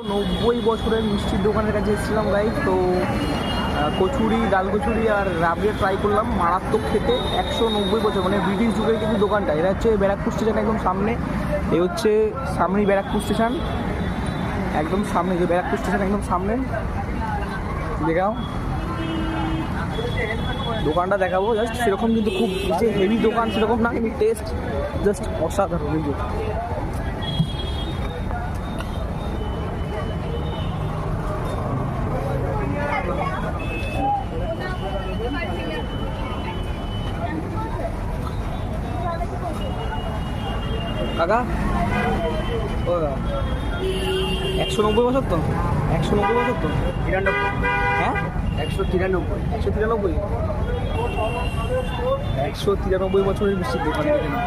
90 বছরের মিষ্টির দোকানের কাছে এসেছিলাম গাইজ। তো কচুরি, ডাল কচুরি আর রাবড়ি ট্রাই করলাম, মারাত্মক খেতে। 190 বছর, মানে ব্রিটিশ যুগের কিন্তু দোকানটা। এটা হচ্ছে ব্যারাকপুর স্টেশন একদম সামনে। এ হচ্ছে সামনেই ব্যারাকপুর স্টেশন, একদম সামনে। যে ব্যারাকপুর স্টেশন একদম সামনে, দেখাও দোকানটা দেখাবো জাস্ট। সেরকম কিন্তু খুব যে হেভি দোকান সেরকম না, কিন্তু টেস্ট জাস্ট অসাধারণ কিন্তু। কাকা ও 190 বছর তো, 190 বছর তো, 93 হ্যাঁ 193 193 193 বছরের মিষ্টির দোকান এখানে।